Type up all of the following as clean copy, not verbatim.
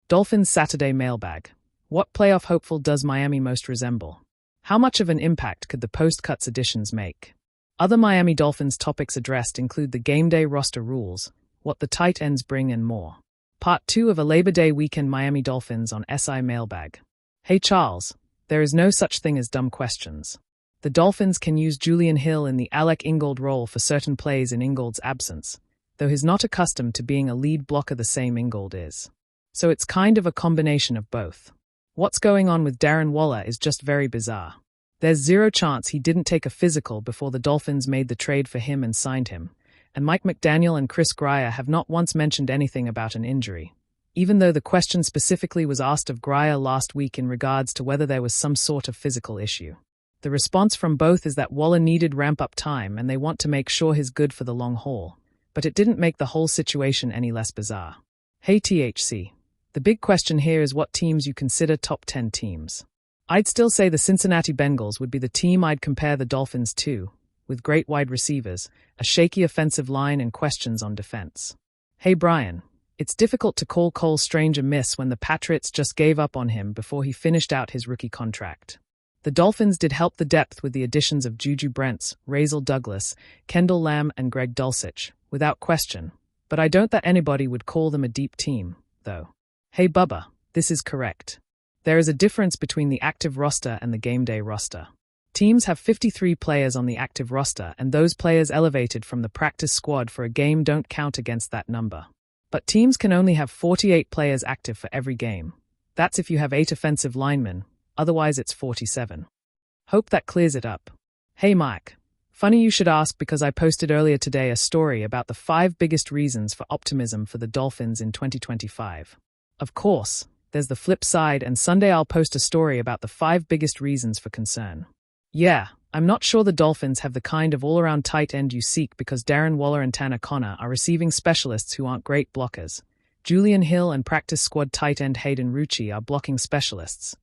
Dolphins Saturday Mailbag. What playoff hopeful does Miami most resemble? How much of an impact could the post-cuts additions make? Other Miami Dolphins topics addressed include the game day roster rules, what the tight ends bring, and more. Part 2 of a Labor Day weekend Miami Dolphins on SI Mailbag. Hey Charles, there is no such thing as dumb questions. The Dolphins can use Julian Hill in the Alec Ingold role for certain plays in Ingold's absence, though he's not accustomed to being a lead blocker the same Ingold is. So it's kind of a combination of both. What's going on with Darren Waller is just very bizarre. There's zero chance he didn't take a physical before the Dolphins made the trade for him and signed him, and Mike McDaniel and Chris Grier have not once mentioned anything about an injury, even though the question specifically was asked of Grier last week in regards to whether there was some sort of physical issue. The response from both is that Waller needed ramp-up time and they want to make sure he's good for the long haul, but it didn't make the whole situation any less bizarre. Hey THC. The big question here is what teams you consider top 10 teams. I'd still say the Cincinnati Bengals would be the team I'd compare the Dolphins to, with great wide receivers, a shaky offensive line, and questions on defense. Hey Brian, it's difficult to call Cole Strange a miss when the Patriots just gave up on him before he finished out his rookie contract. The Dolphins did help the depth with the additions of Juju Brents, Resemble Douglas, Kendall Lamb, and Greg Dulcich, without question, but I don't think anybody would call them a deep team, though. Hey Bubba, this is correct. There is a difference between the active roster and the game day roster. Teams have 53 players on the active roster, and those players elevated from the practice squad for a game don't count against that number. But teams can only have 48 players active for every game. That's if you have 8 offensive linemen, otherwise it's 47. Hope that clears it up. Hey Mike, funny you should ask because I posted earlier today a story about the 5 biggest reasons for optimism for the Dolphins in 2025. Of course, there's the flip side, and Sunday I'll post a story about the 5 biggest reasons for concern. Yeah, I'm not sure the Dolphins have the kind of all-around tight end you seek because Darren Waller and Tanner Conner are receiving specialists who aren't great blockers. Julian Hill and practice squad tight end Hayden Rucci are blocking specialists.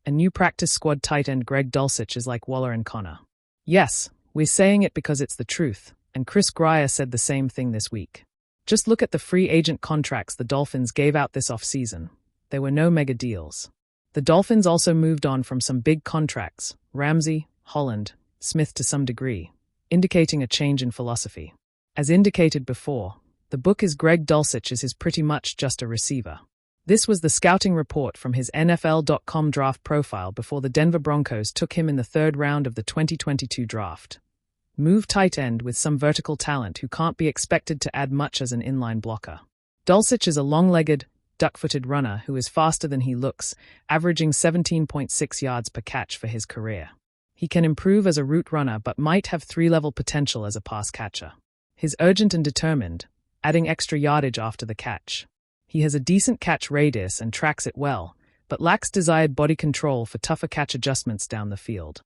And new practice squad tight end Greg Dulcich is like Waller and Conner. Yes, we're saying it because it's the truth, and Chris Grier said the same thing this week. Just look at the free agent contracts the Dolphins gave out this offseason. There were no mega deals. The Dolphins also moved on from some big contracts, Ramsey, Holland, Smith to some degree, indicating a change in philosophy. As indicated before, the book is Greg Dulcich is pretty much just a receiver. This was the scouting report from his NFL.com draft profile before the Denver Broncos took him in the 3rd round of the 2022 draft. Move tight end with some vertical talent who can't be expected to add much as an inline blocker. Dulcich is a long-legged, duck-footed runner who is faster than he looks, averaging 17.6 yards per catch for his career. He can improve as a route runner but might have 3-level potential as a pass catcher. He's urgent and determined, adding extra yardage after the catch. He has a decent catch radius and tracks it well, but lacks desired body control for tougher catch adjustments down the field.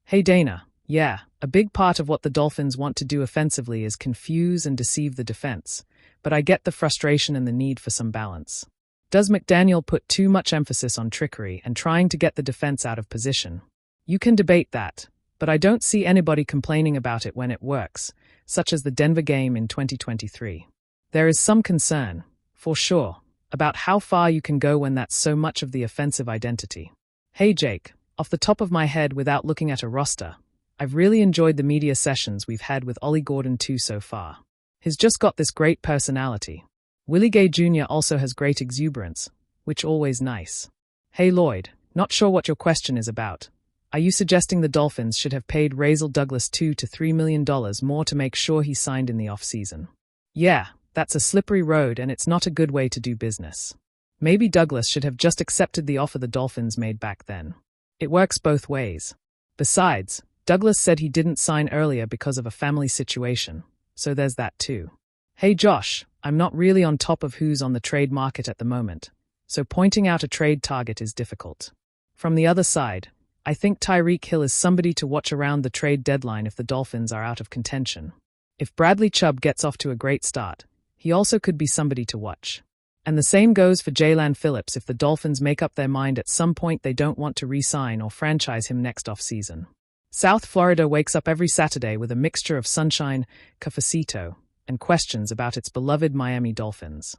Hey Dana, yeah, a big part of what the Dolphins want to do offensively is confuse and deceive the defense, but I get the frustration and the need for some balance. Does McDaniel put too much emphasis on trickery and trying to get the defense out of position? You can debate that, but I don't see anybody complaining about it when it works, such as the Denver game in 2023. There is some concern, for sure, about how far you can go when that's so much of the offensive identity. Hey Jake, off the top of my head without looking at a roster, I've really enjoyed the media sessions we've had with Ollie Gordon too so far. He's just got this great personality. Willie Gay Jr. also has great exuberance, which always nice. Hey Lloyd, not sure what your question is about. Are you suggesting the Dolphins should have paid Resemble Douglas $2 to $3 million more to make sure he signed in the offseason? Yeah, that's a slippery road and it's not a good way to do business. Maybe Douglas should have just accepted the offer the Dolphins made back then. It works both ways. Besides, Douglas said he didn't sign earlier because of a family situation, so there's that too. Hey Josh, I'm not really on top of who's on the trade market at the moment, so pointing out a trade target is difficult. From the other side, I think Tyreek Hill is somebody to watch around the trade deadline if the Dolphins are out of contention. If Bradley Chubb gets off to a great start, he also could be somebody to watch. And the same goes for Jalen Phillips if the Dolphins make up their mind at some point they don't want to re-sign or franchise him next off-season. South Florida wakes up every Saturday with a mixture of sunshine, cafecito, and questions about its beloved Miami Dolphins.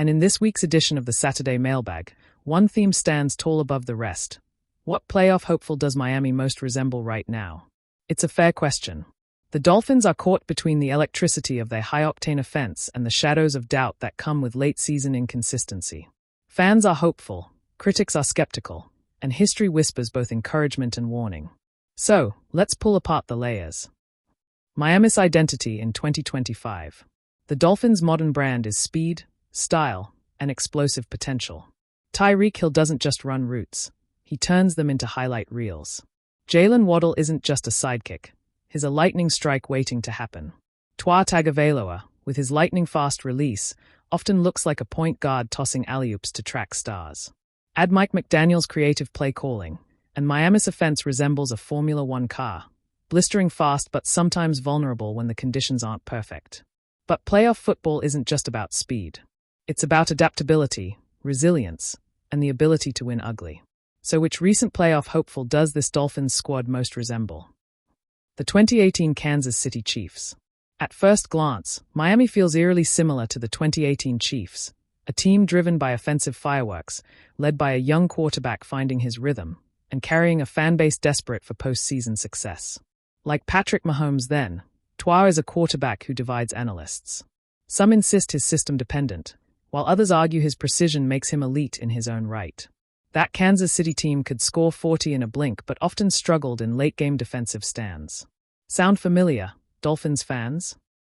And in this week's edition of the Saturday Mailbag, one theme stands tall above the rest. What playoff hopeful does Miami most resemble right now? It's a fair question. The Dolphins are caught between the electricity of their high-octane offense and the shadows of doubt that come with late-season inconsistency. Fans are hopeful, critics are skeptical, and history whispers both encouragement and warning. So, let's pull apart the layers. Miami's identity in 2025. The Dolphins' modern brand is speed, style, and explosive potential. Tyreek Hill doesn't just run routes. He turns them into highlight reels. Jalen Waddle isn't just a sidekick. He's a lightning strike waiting to happen. Tua Tagovailoa, with his lightning-fast release, often looks like a point guard tossing alley-oops to track stars. Add Mike McDaniel's creative play calling, and Miami's offense resembles a Formula One car, blistering fast but sometimes vulnerable when the conditions aren't perfect. But playoff football isn't just about speed. It's about adaptability, resilience, and the ability to win ugly. So which recent playoff hopeful does this Dolphins squad most resemble? The 2018 Kansas City Chiefs. At first glance, Miami feels eerily similar to the 2018 Chiefs, a team driven by offensive fireworks, led by a young quarterback finding his rhythm, and carrying a fanbase desperate for postseason success. Like Patrick Mahomes then, Tua is a quarterback who divides analysts. Some insist he's system-dependent, while others argue his precision makes him elite in his own right. That Kansas City team could score 40 in a blink but often struggled in late-game defensive stands. Sound familiar, Dolphins fans?